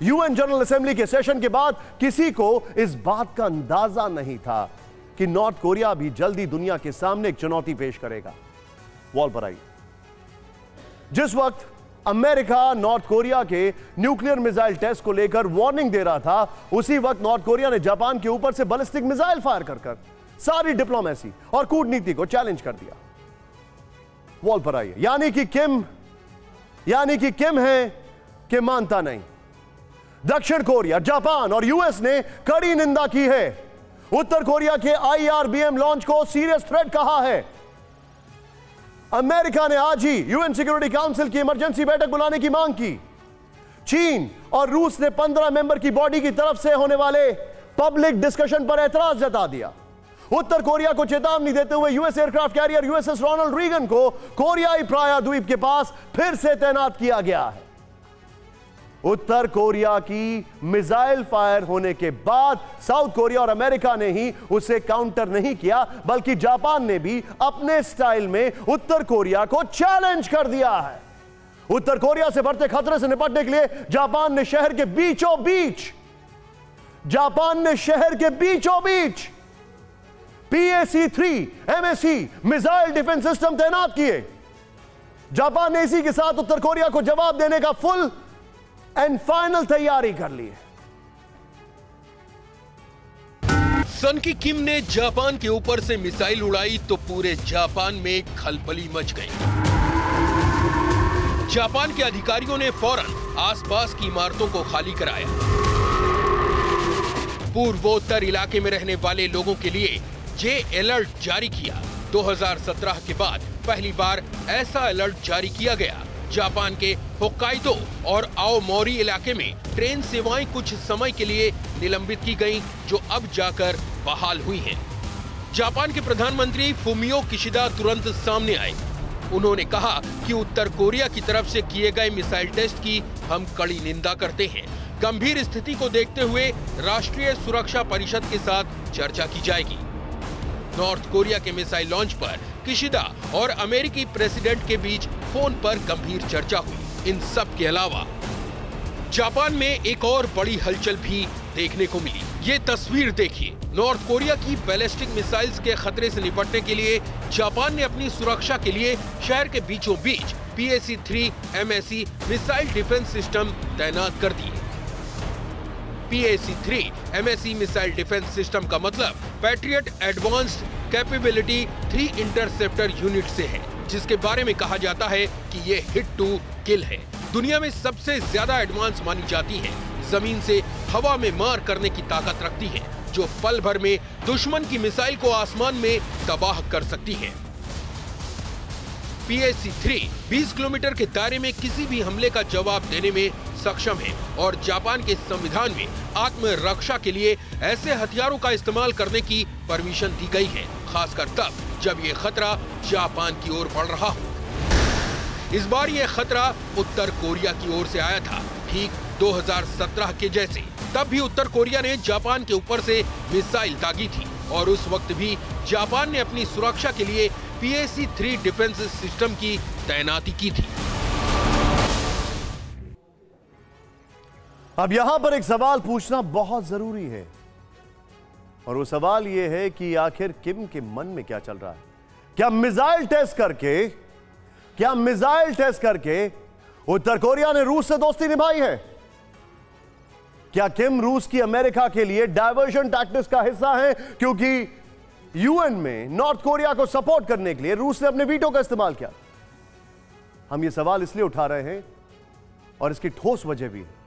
UN general assembly के session के बाद किसी को इस बात का अंदाजा नहीं था कि नॉर्थ कोरिया भी जल्दी दुनिया के सामने एक चुनौती पेश करेगा। वॉल पर आइए। जिस वक्त अमेरिका नॉर्थ कोरिया के न्यूक्लियर मिसाइल टेस्ट को लेकर वार्निंग दे रहा था, उसी वक्त नॉर्थ कोरिया ने जापान के ऊपर से बैलिस्टिक मिसाइल फायर कर सारी डिप्लोमेसी और कूटनीति को चैलेंज कर दिया। वॉल पर आइए। यानी कि किम है कि मानता नहीं। दक्षिण कोरिया, जापान और यूएस ने कड़ी निंदा की है। उत्तर कोरिया के IRBM लॉन्च को सीरियस थ्रेट कहा है। अमेरिका ने आज ही यूएन सिक्योरिटी काउंसिल की इमरजेंसी बैठक बुलाने की मांग की। चीन और रूस ने 15 मेंबर की बॉडी की तरफ से होने वाले पब्लिक डिस्कशन पर एतराज जता दिया। उत्तर कोरिया को चेतावनी देते हुए US aircraft carrier USS Ronald Reagan को कोरियाई प्रायद्वीप के पास फिर से तैनात किया गया है। उत्तर कोरिया की मिसाइल फायर होने के बाद साउथ कोरिया और अमेरिका ने ही उसे काउंटर नहीं किया, बल्कि जापान ने भी अपने स्टाइल में उत्तर कोरिया को चैलेंज कर दिया है। उत्तर कोरिया से बढ़ते खतरे से निपटने के लिए जापान ने शहर के बीचों बीच PAC-3 MSE missile defence system तैनात किए। जापान ने इसी के साथ उत्तर कोरिया को जवाब देने का फुल एंड फाइनल तैयारी कर ली है। सन की किम ने जापान के ऊपर से मिसाइल उड़ाई तो पूरे जापान में खलबली मच गई। जापान के अधिकारियों ने फौरन आसपास की इमारतों को खाली कराया। पूर्वोत्तर इलाके में रहने वाले लोगों के लिए जे अलर्ट जारी किया। 2017 के बाद पहली बार ऐसा अलर्ट जारी किया गया। जापान के होक्काइडो और आओमोरी इलाके में ट्रेन सेवाएं कुछ समय के लिए निलंबित की गईं, जो अब जाकर बहाल हुई हैं। जापान के प्रधानमंत्री फुमियो किशिदा तुरंत सामने आए। उन्होंने कहा कि उत्तर कोरिया की तरफ से किए गए मिसाइल टेस्ट की हम कड़ी निंदा करते हैं। गंभीर स्थिति को देखते हुए राष्ट्रीय सुरक्षा परिषद के साथ चर्चा की जाएगी। नॉर्थ कोरिया के मिसाइल लॉन्च पर किशिदा और अमेरिकी प्रेसिडेंट के बीच फोन पर गंभीर चर्चा हुई। इन सब के अलावा जापान में एक और बड़ी हलचल भी देखने को मिली। ये तस्वीर देखिए। नॉर्थ कोरिया की बैलिस्टिक मिसाइल्स के खतरे से निपटने के लिए जापान ने अपनी सुरक्षा के लिए शहर के बीचों बीच PAC-3 MSE missile defence system तैनात कर दिए। PAC-3 MSE missile defence system का मतलब patriot advanced capability 3 interceptor unit से है, जिसके बारे में कहा जाता है कि ये हिट टू किल है। दुनिया में सबसे ज्यादा एडवांस मानी जाती है। जमीन से हवा में मार करने की ताकत रखती है, जो पल भर में दुश्मन की मिसाइल को आसमान में तबाह कर सकती है। PAC-3 20 किलोमीटर के दायरे में किसी भी हमले का जवाब देने में सक्षम है और जापान के संविधान में आत्मरक्षा के लिए ऐसे हथियारों का इस्तेमाल करने की परमिशन दी गई है, खासकर तब जब ये खतरा जापान की ओर बढ़ रहा हो। इस बार ये खतरा उत्तर कोरिया की ओर से आया था, ठीक 2017 के जैसे। तब भी उत्तर कोरिया ने जापान के ऊपर से मिसाइल दागी थी और उस वक्त भी जापान ने अपनी सुरक्षा के लिए PAC-3 डिफेंस सिस्टम की तैनाती की थी। अब यहां पर एक सवाल पूछना बहुत जरूरी है, और वो सवाल ये है कि आखिर किम के मन में क्या चल रहा है। क्या मिसाइल टेस्ट करके उत्तर कोरिया ने रूस से दोस्ती निभाई है? क्या किम रूस की अमेरिका के लिए डायवर्जन टैक्टिक्स का हिस्सा है, क्योंकि यूएन में नॉर्थ कोरिया को सपोर्ट करने के लिए रूस ने अपने वीटो का इस्तेमाल किया? हम ये सवाल इसलिए उठा रहे हैं और इसकी ठोस वजह भी है